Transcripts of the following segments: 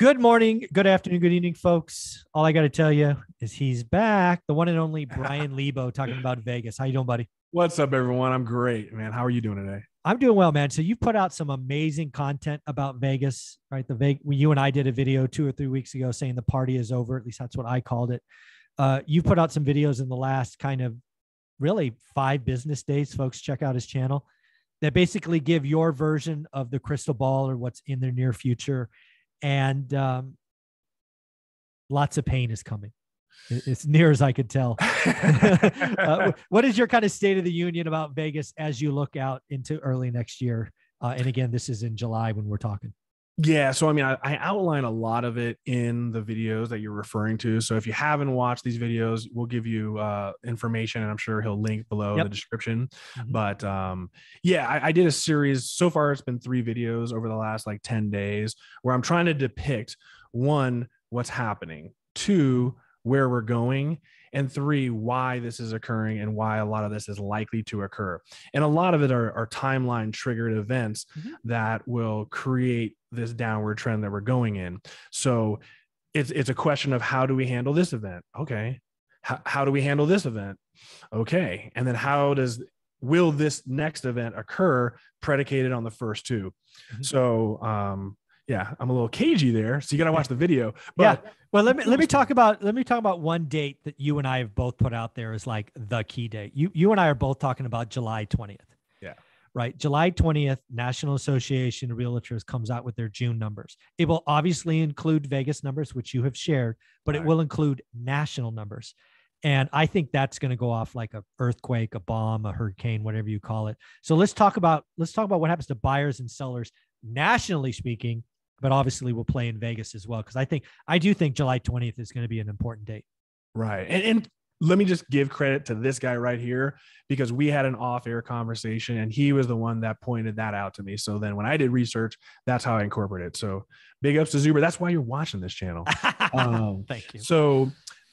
Good morning, good afternoon, good evening, folks. All I got to tell you is he's back, the one and only Brian Lebo, talking about Vegas. How you doing, buddy? What's up, everyone? I'm great, man. How are you doing today? I'm doing well, man. So you put out some amazing content about Vegas, right? You and I did a video 2 or 3 weeks ago saying the party is over. At least that's what I called it. You put out some videos in the last kind of really 5 business days. Folks, check out his channel that basically give your version of the crystal ball or what's in the near future. And lots of pain is coming. It's near as I could tell. What is your kind of state of the union about Vegas as you look out into early next year? And again, this is in July when we're talking. Yeah, so I outline a lot of it in the videos that you're referring to. So if you haven't watched these videos, we'll give you information, and I'm sure he'll link below in the description. Mhm. But yeah, I did a series. So far, it's been 3 videos over the last like 10 days where I'm trying to depict, one, what's happening, two, where we're going, and three, why this is occurring and why a lot of this is likely to occur. And a lot of it are timeline triggered events that will create this downward trend that we're going in. So it's a question of, how do we handle this event? Okay. How do we handle this event? Okay. And then will this next event occur predicated on the first two? So yeah, I'm a little cagey there, so you got to watch the video. But yeah, well, let me talk about one date that you and I have both put out there as like the key date. You and I are both talking about July 20th. Yeah. Right. July 20th, National Association of Realtors comes out with their June numbers. It will obviously include Vegas numbers, which you have shared, but it will include national numbers. And I think that's going to go off like a earthquake, a bomb, a hurricane, whatever you call it. So let's talk about what happens to buyers and sellers nationally speaking, but obviously we'll play in Vegas as well. Cause I do think July 20th is going to be an important date. Right. And let me just give credit to this guy right here, because we had an off-air conversation and he was the one that pointed that out to me. So then when I did research, that's how I incorporated it. So big ups to Zuber. That's why you're watching this channel. Thank you. So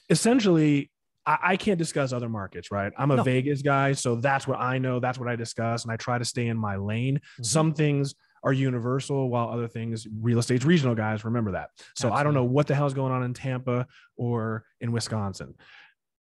essentially, I can't discuss other markets, right? I'm a Vegas guy. So that's what I know. That's what I discuss. And I try to stay in my lane. Some things are universal, while other things, real estate's regional, guys. Remember that. So absolutely. I don't know what the hell is going on in Tampa or in Wisconsin.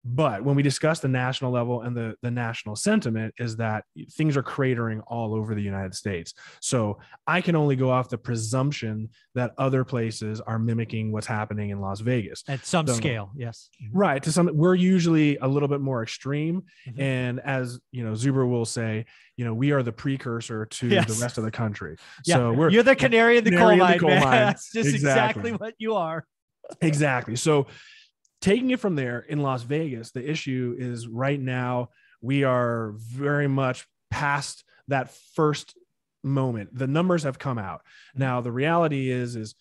But when we discuss the national level and the national sentiment, is that things are cratering all over the United States. So I can only go off the presumption that other places are mimicking what's happening in Las Vegas. At some scale, yes. Right. We're usually a little bit more extreme. And as you know, Zuber will say, we are the precursor to the rest of the country. Yeah. So you're the canary in the coal mine. That's just exactly what you are. Exactly. So taking it from there, in Las Vegas, the issue is right now we are very much past that first moment. The numbers have come out. Now, the reality is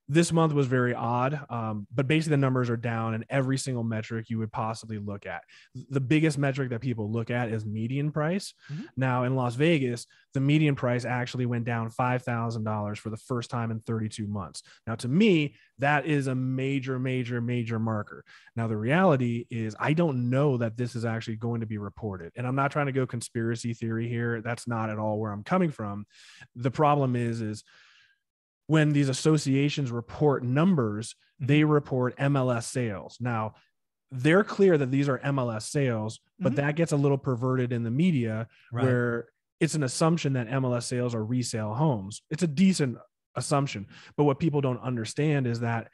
this month was very odd, but basically the numbers are down in every single metric you would possibly look at. The biggest metric that people look at is median price. Now, in Las Vegas, the median price actually went down $5,000 for the first time in 32 months. Now, to me, that is a major, major, major marker. Now, the reality is I don't know that this is actually going to be reported. And I'm not trying to go conspiracy theory here. That's not at all where I'm coming from. The problem is when these associations report numbers, they report MLS sales. Now, they're clear that these are MLS sales, but that gets a little perverted in the media, where it's an assumption that MLS sales are resale homes. It's a decent assumption. But what people don't understand is that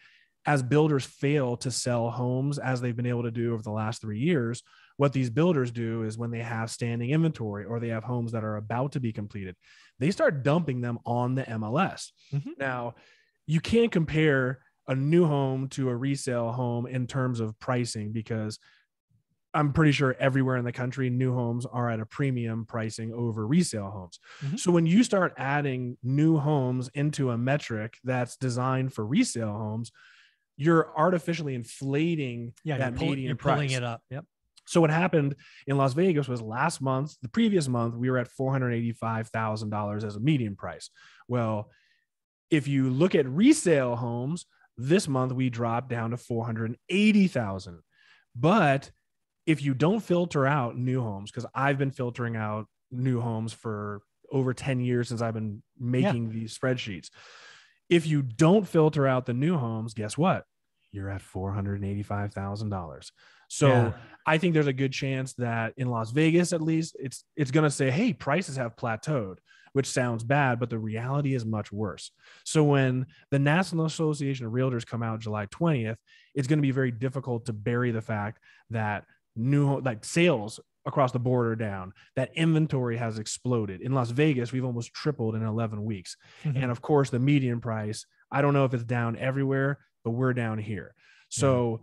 as builders fail to sell homes as they've been able to do over the last 3 years, what these builders do is when they have standing inventory or they have homes that are about to be completed, they start dumping them on the MLS. Now, you can't compare a new home to a resale home in terms of pricing, because I'm pretty sure everywhere in the country, new homes are at a premium pricing over resale homes. So when you start adding new homes into a metric that's designed for resale homes, you're artificially inflating that median price. Pulling it up. Yep. So what happened in Las Vegas was the previous month, we were at $485,000 as a median price. Well, if you look at resale homes, this month we dropped down to $480,000. But if you don't filter out new homes, because I've been filtering out new homes for over 10 years since I've been making these spreadsheets. If you don't filter out the new homes, guess what? You're at $485,000. So Yeah. I think there's a good chance that in Las Vegas, at least, it's going to say, hey, prices have plateaued, which sounds bad, but the reality is much worse. So when the National Association of Realtors come out July 20th, it's going to be very difficult to bury the fact that sales across the board are down, that inventory has exploded. In Las Vegas, we've almost tripled in 11 weeks. And of course, the median price, I don't know if it's down everywhere, but we're down here. So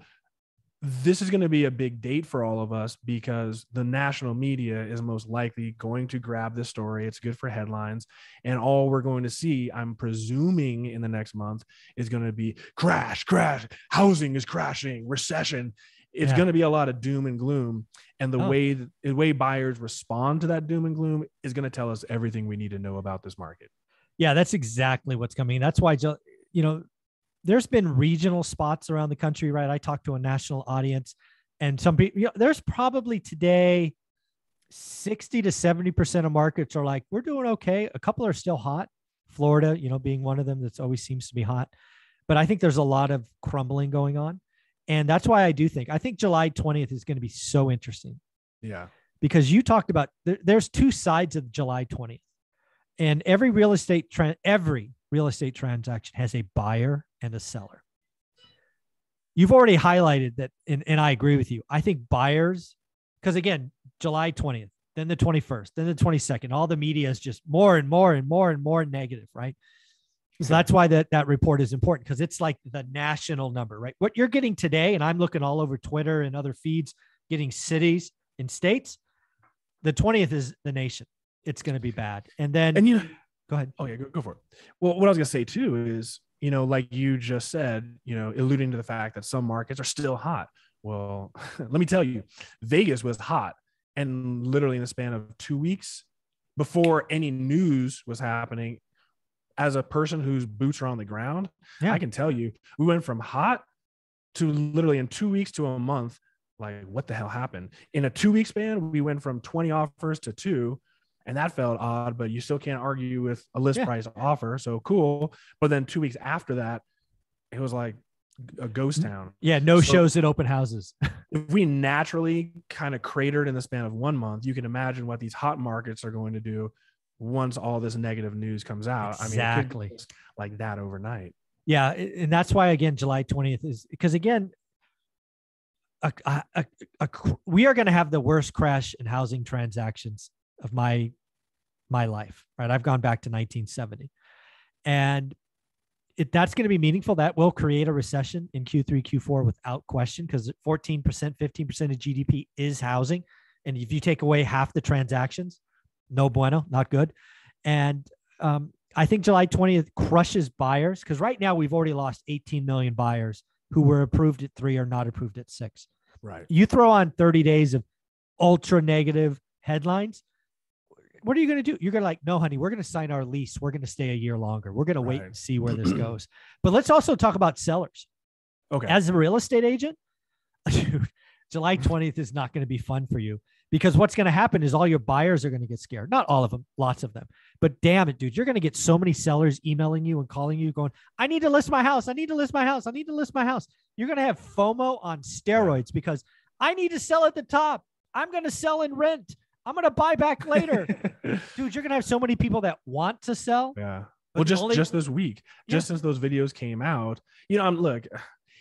this is going to be a big date for all of us because the national media is most likely going to grab this story. It's good for headlines. And all we're going to see, I'm presuming in the next month, is going to be crash, housing is crashing, recession. It's going to be a lot of doom and gloom. And the way buyers respond to that doom and gloom is going to tell us everything we need to know about this market. Yeah, that's exactly what's coming. That's why, there's been regional spots around the country, right? I talked to a national audience, and some people, there's probably today 60 to 70% of markets are like, we're doing okay. A couple are still hot. Florida, being one of them, that's always seems to be hot. But I think there's a lot of crumbling going on. And that's why I think July 20th is going to be so interesting. Yeah. Because you talked about, there's two sides of July 20th. And every real estate transaction has a buyer and a seller. You've already highlighted that, and I agree with you. I think buyers, because again, July 20th, then the 21st, then the 22nd, all the media is just more and more and more and more negative, right? So that's why that report is important, because it's like the national number, right? What you're getting today, and I'm looking all over Twitter and other feeds, getting cities and states, the 20th is the nation. It's going to be bad. And then, go ahead. Oh yeah, go for it. Well, what I was going to say too is, like you just said, alluding to the fact that some markets are still hot. Well, let me tell you, Vegas was hot, and literally in the span of 2 weeks before any news was happening, as a person whose boots are on the ground, I can tell you, we went from hot to literally in 2 weeks to a month. Like, what the hell happened? In a 2 week span, we went from 20 offers to 2. And that felt odd, but you still can't argue with a list price offer. So cool. But then 2 weeks after that, it was like a ghost town. Yeah. No shows at open houses. If we naturally kind of cratered in the span of 1 month, you can imagine what these hot markets are going to do once all this negative news comes out. Exactly. I mean, it could be like that overnight. Yeah. And that's why, again, July 20th is because, again, we are going to have the worst crash in housing transactions of my life, right? I've gone back to 1970, and that's going to be meaningful. That will create a recession in Q3, Q4 without question, because 14%, 15% of GDP is housing. And if you take away half the transactions, no bueno, not good. And I think July 20th crushes buyers, because right now we've already lost 18 million buyers who were approved at 3 or not approved at 6. Right. You throw on 30 days of ultra negative headlines. What are you going to do? You're going to like, no, honey, we're going to sign our lease. We're going to stay a year longer. We're going to wait and see where this goes. But let's also talk about sellers. Okay. As a real estate agent, dude, July 20th is not going to be fun for you, because what's going to happen is all your buyers are going to get scared. Not all of them, lots of them. But damn it, dude, you're going to get so many sellers emailing you and calling you going, I need to list my house. I need to list my house. I need to list my house. You're going to have FOMO on steroids because I need to sell at the top. I'm going to sell and rent. I'm going to buy back later. Dude, you're going to have so many people that want to sell. Yeah. Well, just this week, just since those videos came out, look,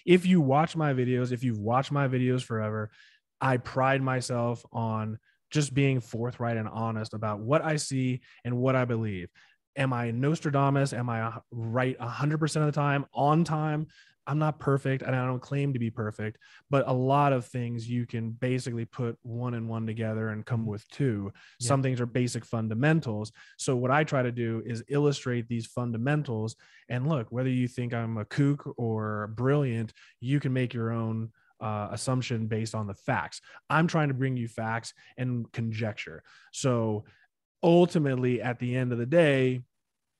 if you watch my videos, if you've watched my videos forever, I pride myself on just being forthright and honest about what I see and what I believe. Am I Nostradamus? Am I right 100% of the time, on time? I'm not perfect, and I don't claim to be perfect, but a lot of things you can basically put 1 and 1 together and come with 2. Yeah. Some things are basic fundamentals. So what I try to do is illustrate these fundamentals. And look, whether you think I'm a kook or brilliant, you can make your own assumption based on the facts. I'm trying to bring you facts and conjecture. So ultimately, at the end of the day,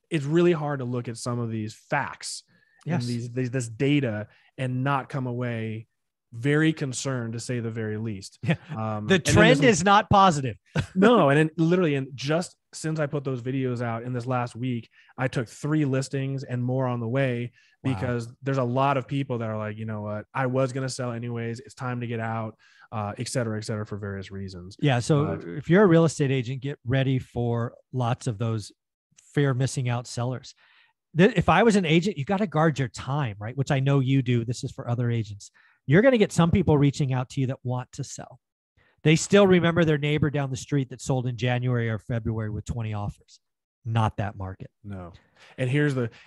it's really hard to look at some of these facts and this data and not come away very concerned, to say the very least. Yeah. The trend is not positive. No. And then literally, and just since I put those videos out in this last week, I took 3 listings and more on the way, because there's a lot of people that are like, you know what, I was going to sell anyways. It's time to get out, et cetera, for various reasons. Yeah. So if you're a real estate agent, get ready for lots of those fear of missing out sellers. If I was an agent, you got to guard your time, right? Which I know you do. This is for other agents. You're going to get some people reaching out to you that want to sell. They still remember their neighbor down the street that sold in January or February with 20 offers. Not that market. No. And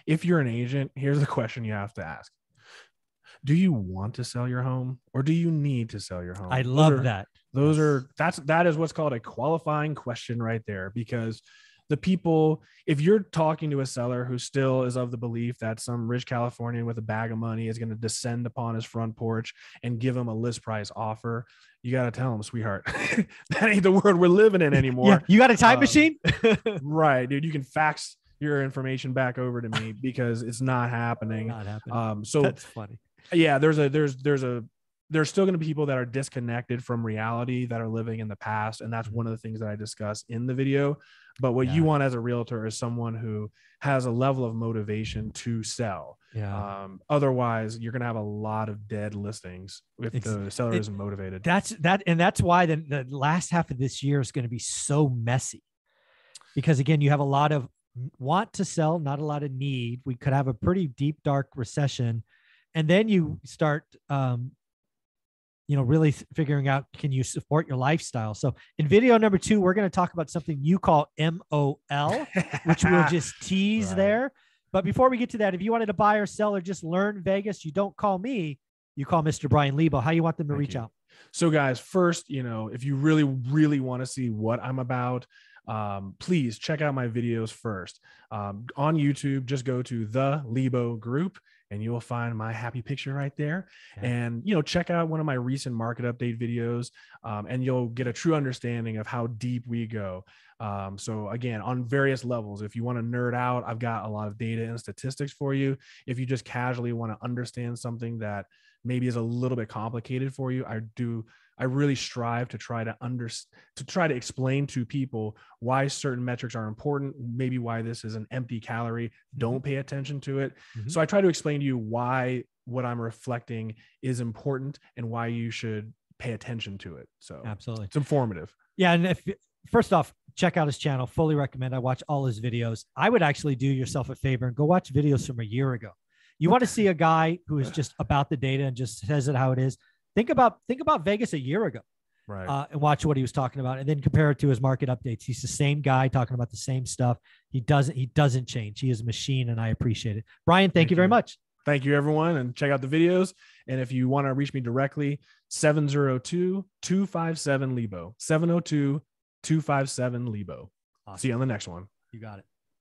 if you're an agent, here's the question you have to ask. Do you want to sell your home, or do you need to sell your home? I love that. That is what's called a qualifying question right there, because the people, if you're talking to a seller who still is of the belief that some rich Californian with a bag of money is going to descend upon his front porch and give him a list price offer, you got to tell him, sweetheart, that ain't the world we're living in anymore. Yeah, you got a time machine? Right, dude. You can fax your information back over to me, because it's not happening. Not happening. So that's funny. Yeah, there's still going to be people that are disconnected from reality, that are living in the past. And that's one of the things that I discuss in the video. But what you want as a realtor is someone who has a level of motivation to sell. Yeah. Otherwise, you're going to have a lot of dead listings if the seller isn't motivated. That's why the last half of this year is going to be so messy, because again, you have a lot of want to sell, not a lot of need. We could have a pretty deep, dark recession. And then you start, really figuring out, can you support your lifestyle? So in video number 2, we're going to talk about something you call MOL, which we'll just tease there. But before we get to that, if you wanted to buy or sell or just learn Vegas, you don't call me, you call Mr. Brian Lebo. How you want them to reach out? So guys, first, if you really, really want to see what I'm about, please check out my videos first. On YouTube, just go to the Lebo Group, and you will find my happy picture right there. Okay. And, check out one of my recent market update videos, and you'll get a true understanding of how deep we go. So again, on various levels, if you want to nerd out, I've got a lot of data and statistics for you. If you just casually want to understand something that maybe is a little bit complicated for you, I really strive to try to explain to people why certain metrics are important, maybe why this is an empty calorie. Don't pay attention to it. Mm-hmm. So I try to explain to you why what I'm reflecting is important and why you should pay attention to it. So absolutely, it's informative. Yeah. And first off, check out his channel. Fully recommend. I watch all his videos. I would actually do yourself a favor and go watch videos from a year ago. You want to see a guy who is just about the data and just says it how it is. Think about Vegas a year ago, right? And watch what he was talking about, and then compare it to his market updates. He's the same guy talking about the same stuff. He doesn't change. He is a machine, and I appreciate it. Brian, thank you very much. Thank you, everyone, and check out the videos. And if you want to reach me directly, 702-257-LEBO, 702-257-LEBO. Awesome. See you on the next one. You got it.